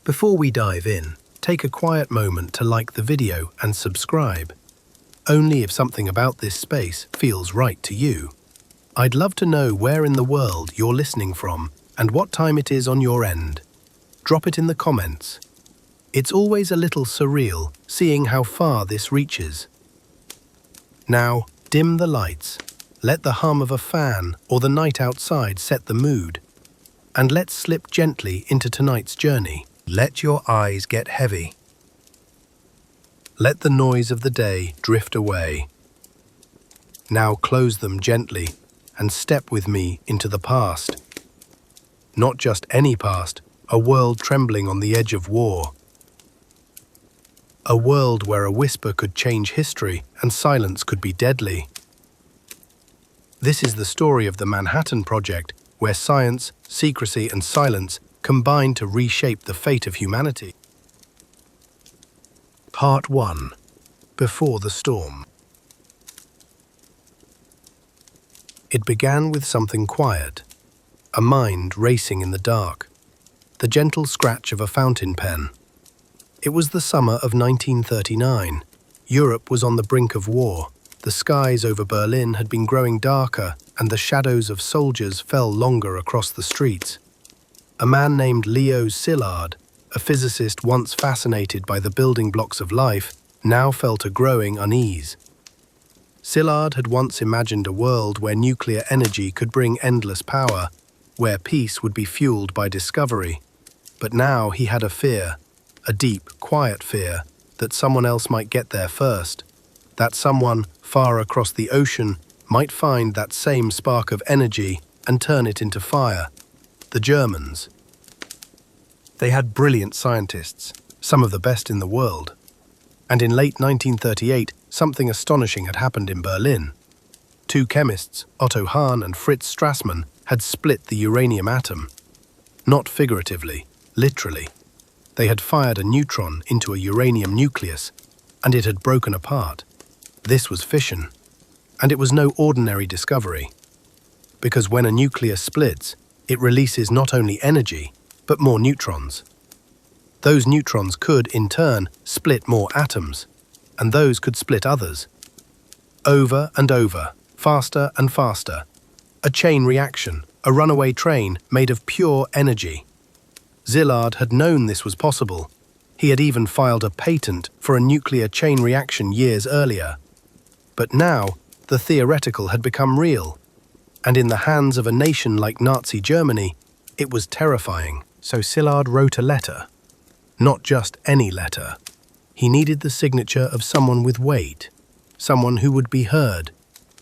Before we dive in, take a quiet moment to like the video and subscribe. Only if something about this space feels right to you. I'd love to know where in the world you're listening from and what time it is on your end. Drop it in the comments. It's always a little surreal seeing how far this reaches. Now, dim the lights. Let the hum of a fan or the night outside set the mood. And let's slip gently into tonight's journey. Let your eyes get heavy. Let the noise of the day drift away. Now close them gently and step with me into the past. Not just any past, a world trembling on the edge of war. A world where a whisper could change history and silence could be deadly. This is the story of the Manhattan Project, where science, secrecy, and silence combine to reshape the fate of humanity. Part 1. Before the Storm. It began with something quiet, a mind racing in the dark, the gentle scratch of a fountain pen. It was the summer of 1939. Europe was on the brink of war. The skies over Berlin had been growing darker, and the shadows of soldiers fell longer across the streets. A man named Leo Szilard, a physicist once fascinated by the building blocks of life, now felt a growing unease. Szilard had once imagined a world where nuclear energy could bring endless power, where peace would be fueled by discovery. But now he had a fear, a deep, quiet fear, that someone else might get there first. That someone, far across the ocean, might find that same spark of energy and turn it into fire. The Germans. They had brilliant scientists, some of the best in the world. And in late 1938, something astonishing had happened in Berlin. Two chemists, Otto Hahn and Fritz Strassmann, had split the uranium atom. Not figuratively, literally. They had fired a neutron into a uranium nucleus, and it had broken apart. This was fission, and it was no ordinary discovery. Because when a nucleus splits, it releases not only energy, but more neutrons. Those neutrons could, in turn, split more atoms, and those could split others. Over and over, faster and faster. A chain reaction, a runaway train made of pure energy. Szilard had known this was possible. He had even filed a patent for a nuclear chain reaction years earlier. But now, the theoretical had become real. And in the hands of a nation like Nazi Germany, it was terrifying. So Szilard wrote a letter. Not just any letter. He needed the signature of someone with weight, someone who would be heard,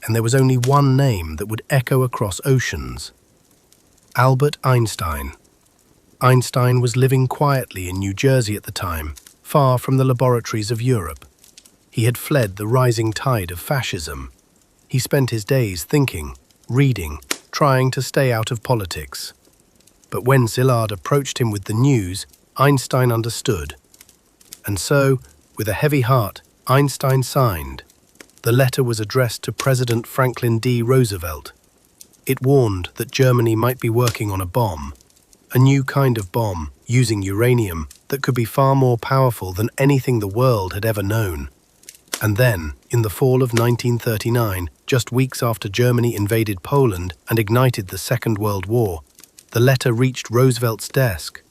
and there was only one name that would echo across oceans. Albert Einstein. Einstein was living quietly in New Jersey at the time, far from the laboratories of Europe. He had fled the rising tide of fascism. He spent his days thinking, reading, trying to stay out of politics. But when Szilard approached him with the news, Einstein understood. And so, with a heavy heart, Einstein signed. The letter was addressed to President Franklin D. Roosevelt. It warned that Germany might be working on a bomb, a new kind of bomb using uranium that could be far more powerful than anything the world had ever known. And then, in the fall of 1939, just weeks after Germany invaded Poland and ignited the Second World War, the letter reached Roosevelt's desk.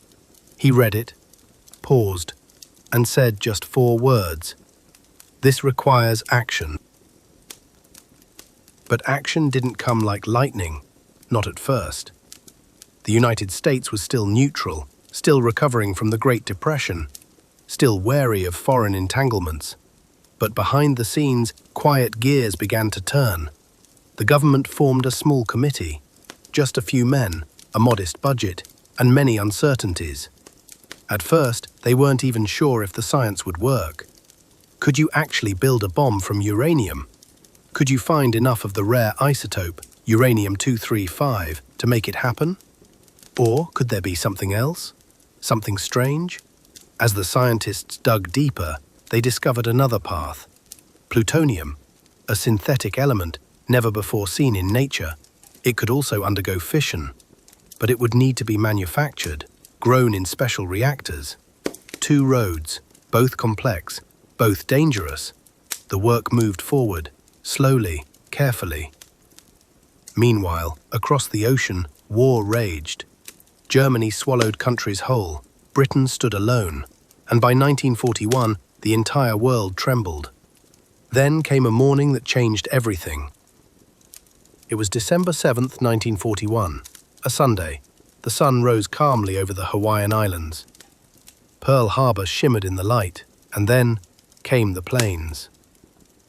He read it, paused, and said just 4 words. This requires action. But action didn't come like lightning, not at first. The United States was still neutral, still recovering from the Great Depression, still wary of foreign entanglements. But behind the scenes, quiet gears began to turn. The government formed a small committee, just a few men, a modest budget, and many uncertainties. At first, they weren't even sure if the science would work. Could you actually build a bomb from uranium? Could you find enough of the rare isotope, uranium-235, to make it happen? Or could there be something else? Something strange? As the scientists dug deeper, they discovered another path. Plutonium, a synthetic element never before seen in nature. It could also undergo fission, but it would need to be manufactured. grown in special reactors. 2 roads, both complex, both dangerous. The work moved forward, slowly, carefully. Meanwhile, across the ocean, war raged. Germany swallowed countries whole, Britain stood alone, and by 1941, the entire world trembled. Then came a morning that changed everything. It was December 7th, 1941, a Sunday. The sun rose calmly over the Hawaiian Islands. Pearl Harbor shimmered in the light, and then came the planes.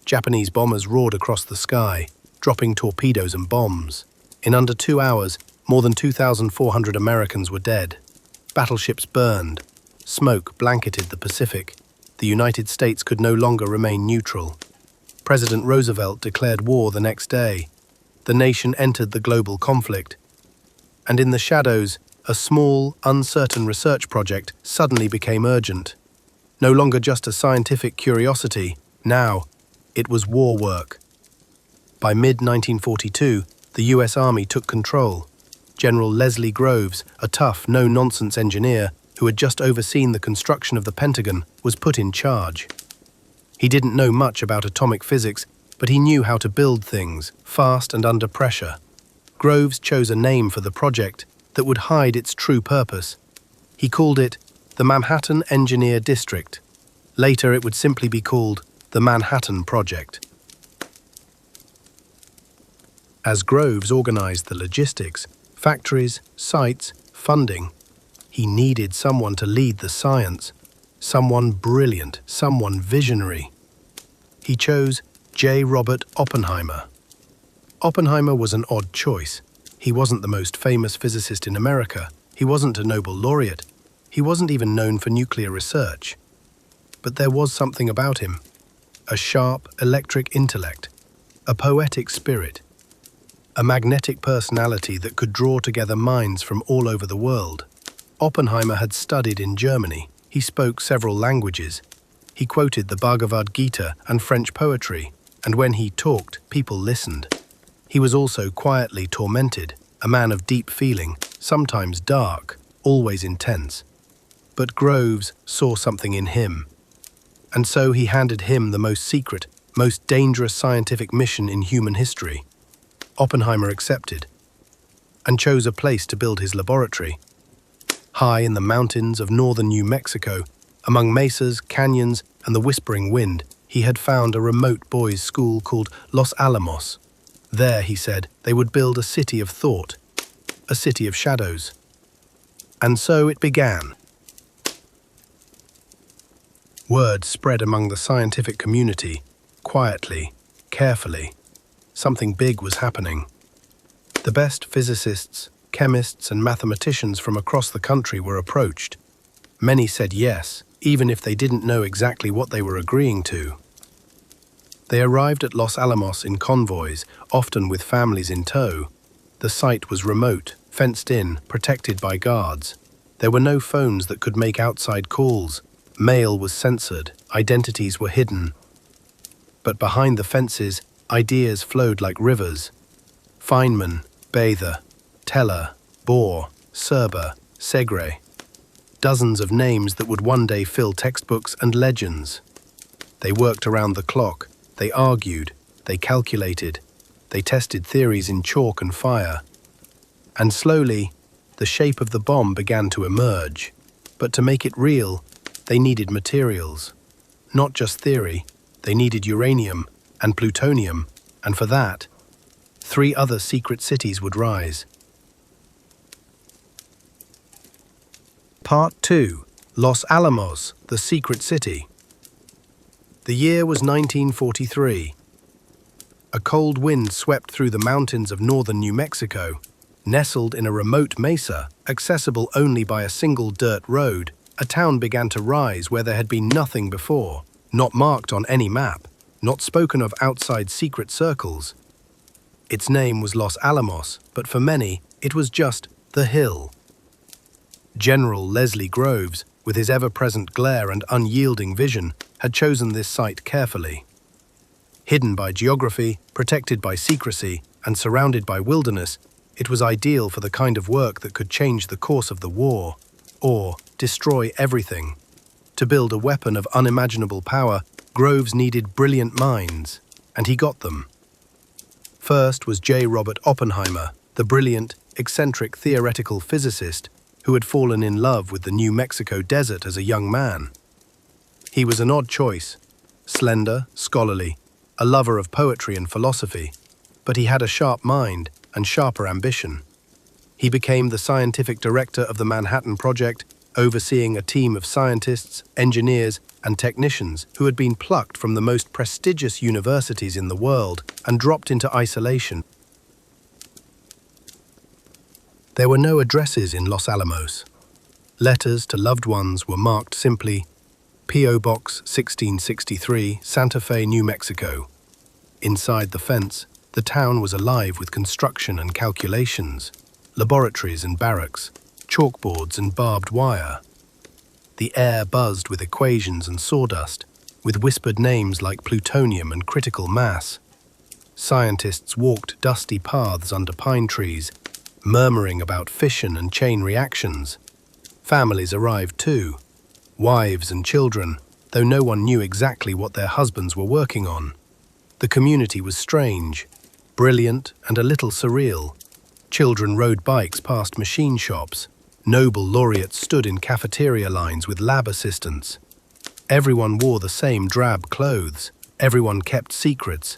Japanese bombers roared across the sky, dropping torpedoes and bombs. In under 2 hours, more than 2,400 Americans were dead. Battleships burned. Smoke blanketed the Pacific. The United States could no longer remain neutral. President Roosevelt declared war the next day. The nation entered the global conflict. And in the shadows, a small, uncertain research project suddenly became urgent. No longer just a scientific curiosity, now it was war work. By mid-1942, the US Army took control. General Leslie Groves, a tough, no-nonsense engineer who had just overseen the construction of the Pentagon, was put in charge. He didn't know much about atomic physics, but he knew how to build things, fast and under pressure. Groves chose a name for the project that would hide its true purpose. He called it the Manhattan Engineer District. Later it would simply be called the Manhattan Project. As Groves organized the logistics, factories, sites, funding, he needed someone to lead the science, someone brilliant, someone visionary. He chose J. Robert Oppenheimer. Oppenheimer was an odd choice. He wasn't the most famous physicist in America. He wasn't a Nobel laureate. He wasn't even known for nuclear research. But there was something about him. A sharp, electric intellect, a poetic spirit, a magnetic personality that could draw together minds from all over the world. Oppenheimer had studied in Germany. He spoke several languages. He quoted the Bhagavad Gita and French poetry, and when he talked, people listened. He was also quietly tormented, a man of deep feeling, sometimes dark, always intense. But Groves saw something in him, and so he handed him the most secret, most dangerous scientific mission in human history. Oppenheimer accepted, and chose a place to build his laboratory. High in the mountains of northern New Mexico, among mesas, canyons, and the whispering wind, he had found a remote boys' school called Los Alamos. There, he said, they would build a city of thought, a city of shadows. And so it began. Word spread among the scientific community, quietly, carefully. Something big was happening. The best physicists, chemists, and mathematicians from across the country were approached. Many said yes, even if they didn't know exactly what they were agreeing to. They arrived at Los Alamos in convoys, often with families in tow. The site was remote, fenced in, protected by guards. There were no phones that could make outside calls. Mail was censored, identities were hidden. But behind the fences, ideas flowed like rivers. Feynman, Bather, Teller, Bohr, Serber, Segre. Dozens of names that would one day fill textbooks and legends. They worked around the clock. They argued. They calculated. They tested theories in chalk and fire. And slowly, the shape of the bomb began to emerge. But to make it real, they needed materials. Not just theory. They needed uranium and plutonium, and for that, 3 other secret cities would rise. Part 2. Los Alamos, the secret city. The year was 1943. A cold wind swept through the mountains of northern New Mexico. Nestled in a remote mesa, accessible only by a single dirt road, a town began to rise where there had been nothing before, not marked on any map, not spoken of outside secret circles. Its name was Los Alamos, but for many, it was just the hill. General Leslie Groves, with his ever-present glare and unyielding vision, had chosen this site carefully. Hidden by geography, protected by secrecy, and surrounded by wilderness, it was ideal for the kind of work that could change the course of the war. or destroy everything. To build a weapon of unimaginable power, Groves needed brilliant minds, and he got them. First was J. Robert Oppenheimer, the brilliant, eccentric theoretical physicist who had fallen in love with the New Mexico desert as a young man. He was an odd choice, slender, scholarly, a lover of poetry and philosophy, but he had a sharp mind and sharper ambition. He became the scientific director of the Manhattan Project, overseeing a team of scientists, engineers, and technicians who had been plucked from the most prestigious universities in the world and dropped into isolation. There were no addresses in Los Alamos. Letters to loved ones were marked simply P.O. Box 1663, Santa Fe, New Mexico. Inside the fence, the town was alive with construction and calculations, laboratories and barracks, chalkboards and barbed wire. The air buzzed with equations and sawdust, with whispered names like plutonium and critical mass. Scientists walked dusty paths under pine trees, murmuring about fission and chain reactions. Families arrived too, wives and children, though no one knew exactly what their husbands were working on. The community was strange, brilliant and a little surreal. Children rode bikes past machine shops. Nobel laureates stood in cafeteria lines with lab assistants. Everyone wore the same drab clothes. Everyone kept secrets.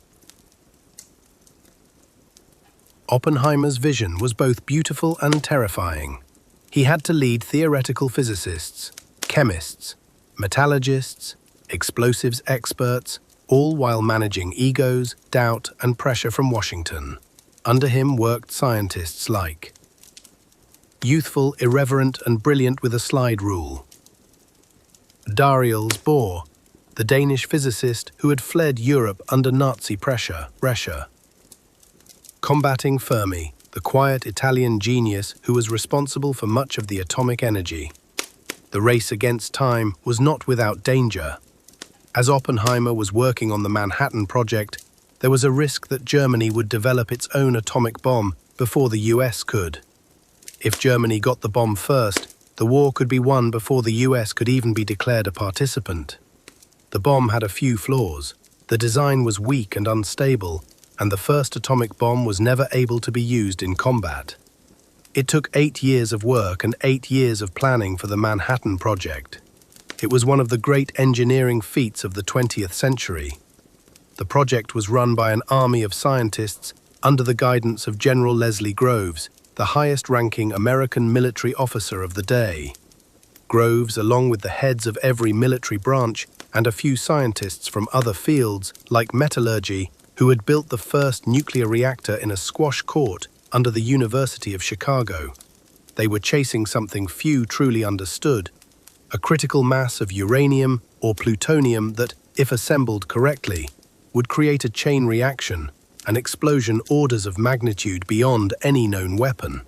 Oppenheimer's vision was both beautiful and terrifying. He had to lead theoretical physicists, chemists, metallurgists, explosives experts, all while managing egos, doubt, and pressure from Washington. Under him worked scientists like youthful, irreverent, and brilliant with a slide rule. Darius Bohr, the Danish physicist who had fled Europe under Nazi pressure. Combating Fermi, the quiet Italian genius who was responsible for much of the atomic energy. The race against time was not without danger. As Oppenheimer was working on the Manhattan Project, there was a risk that Germany would develop its own atomic bomb before the US could. If Germany got the bomb first, the war could be won before the US could even be declared a participant. The bomb had a few flaws. The design was weak and unstable, and the first atomic bomb was never able to be used in combat. It took 8 years of work and 8 years of planning for the Manhattan Project. It was one of the great engineering feats of the 20th century. The project was run by an army of scientists under the guidance of General Leslie Groves, the highest-ranking American military officer of the day. Groves, along with the heads of every military branch and a few scientists from other fields, like metallurgy, who had built the first nuclear reactor in a squash court under the University of Chicago. They were chasing something few truly understood, a critical mass of uranium or plutonium that, if assembled correctly, would create a chain reaction, an explosion orders of magnitude beyond any known weapon.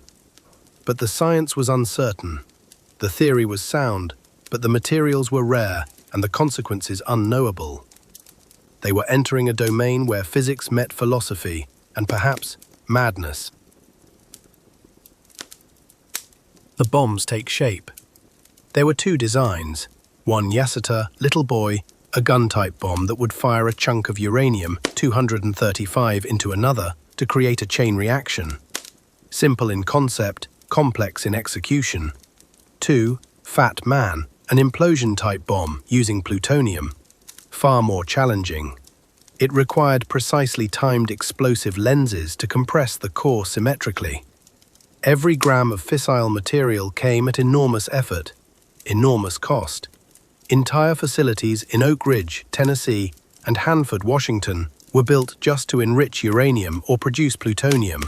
But the science was uncertain. The theory was sound, but the materials were rare and the consequences unknowable. They were entering a domain where physics met philosophy and perhaps madness. The bombs take shape. There were two designs, one Yasser, little boy, a gun-type bomb that would fire a chunk of uranium-235 into another to create a chain reaction. Simple in concept, complex in execution. 2. Fat Man, an implosion-type bomb using plutonium. Far more challenging. It required precisely timed explosive lenses to compress the core symmetrically. Every gram of fissile material came at enormous effort, enormous cost. Entire facilities in Oak Ridge, Tennessee, and Hanford, Washington, were built just to enrich uranium or produce plutonium.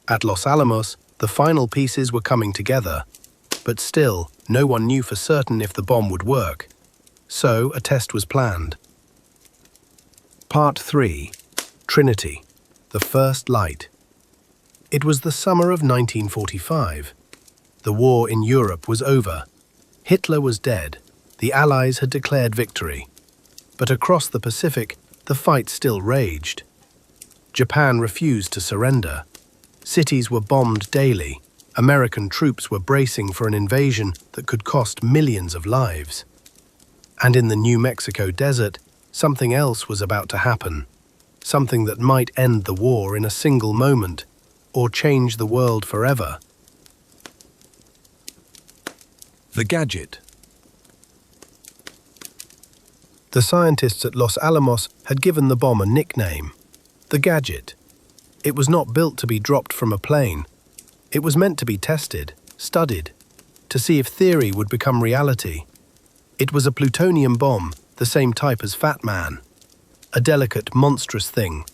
At Los Alamos, the final pieces were coming together, but still, no one knew for certain if the bomb would work. So, a test was planned. Part 3. Trinity, the first light. It was the summer of 1945. The war in Europe was over. Hitler was dead. The Allies had declared victory. But across the Pacific, the fight still raged. Japan refused to surrender. Cities were bombed daily. American troops were bracing for an invasion that could cost millions of lives. And in the New Mexico desert, something else was about to happen. Something that might end the war in a single moment, or change the world forever. The gadget. The scientists at Los Alamos had given the bomb a nickname, the gadget. It was not built to be dropped from a plane. It was meant to be tested, studied, to see if theory would become reality. It was a plutonium bomb, the same type as Fat Man. A delicate, monstrous thing.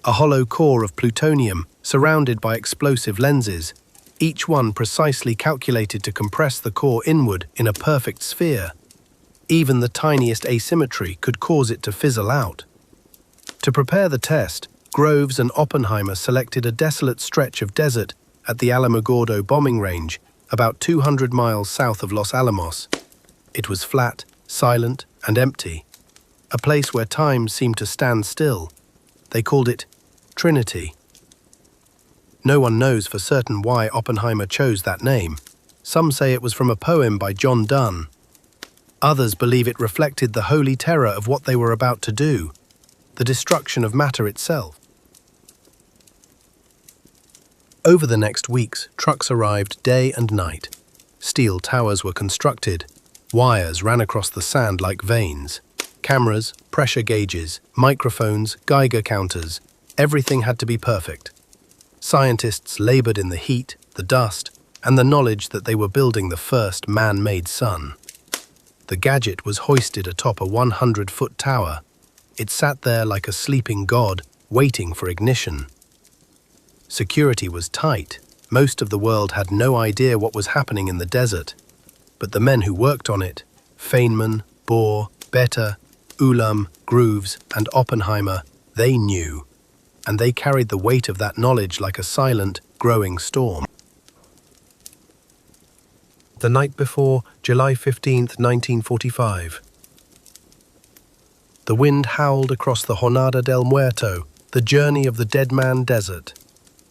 A hollow core of plutonium surrounded by explosive lenses, each one precisely calculated to compress the core inward in a perfect sphere. Even the tiniest asymmetry could cause it to fizzle out. To prepare the test, Groves and Oppenheimer selected a desolate stretch of desert at the Alamogordo bombing range, about 200 miles south of Los Alamos. It was flat, silent, and empty. A place where time seemed to stand still. They called it Trinity. No one knows for certain why Oppenheimer chose that name. Some say it was from a poem by John Donne. Others believe it reflected the holy terror of what they were about to do, the destruction of matter itself. Over the next weeks, trucks arrived day and night. Steel towers were constructed. Wires ran across the sand like veins. Cameras, pressure gauges, microphones, Geiger counters, everything had to be perfect. Scientists labored in the heat, the dust, and the knowledge that they were building the first man-made sun. The gadget was hoisted atop a 100-foot tower. It sat there like a sleeping god, waiting for ignition. Security was tight. Most of the world had no idea what was happening in the desert. But the men who worked on it, Feynman, Bohr, Beta, Ulam, Groves, and Oppenheimer, they knew. And they carried the weight of that knowledge like a silent, growing storm. The night before, July 15th, 1945. The wind howled across the Jornada del Muerto, the journey of the Dead Man Desert.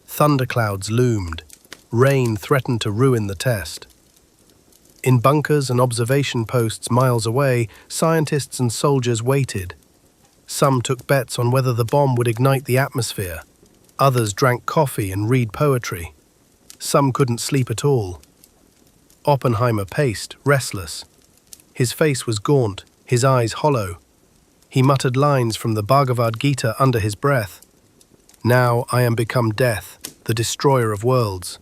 Thunderclouds loomed. Rain threatened to ruin the test. In bunkers and observation posts miles away, scientists and soldiers waited. Some took bets on whether the bomb would ignite the atmosphere. Others drank coffee and read poetry. Some couldn't sleep at all. Oppenheimer paced, restless. His face was gaunt, his eyes hollow. He muttered lines from the Bhagavad Gita under his breath. Now I am become death, the destroyer of worlds.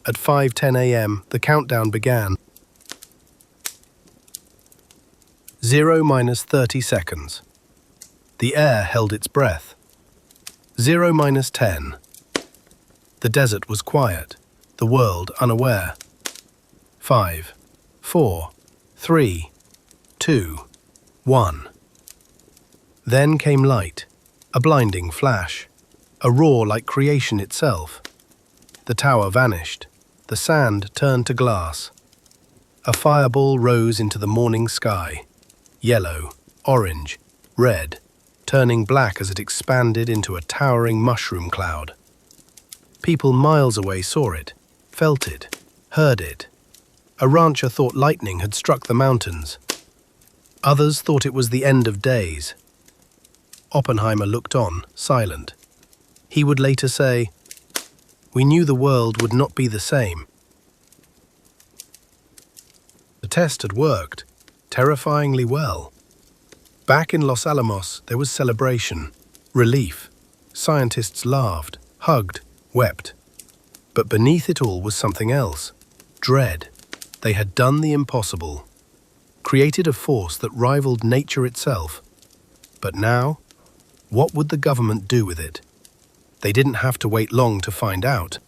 At 5:10 a.m., the countdown began. 0-30 seconds. The air held its breath. 0-10. The desert was quiet, the world unaware. 5, 4, 3, 2, 1. Then came light, a blinding flash, a roar like creation itself. The tower vanished, the sand turned to glass. A fireball rose into the morning sky, yellow, orange, red, turning black as it expanded into a towering mushroom cloud. People miles away saw it, felt it, heard it. A rancher thought lightning had struck the mountains. Others thought it was the end of days. Oppenheimer looked on, silent. He would later say, "We knew the world would not be the same." The test had worked, terrifyingly well. Back in Los Alamos, there was celebration, relief. Scientists laughed, hugged, wept. But beneath it all was something else, dread. They had done the impossible, created a force that rivaled nature itself. But now, what would the government do with it? They didn't have to wait long to find out.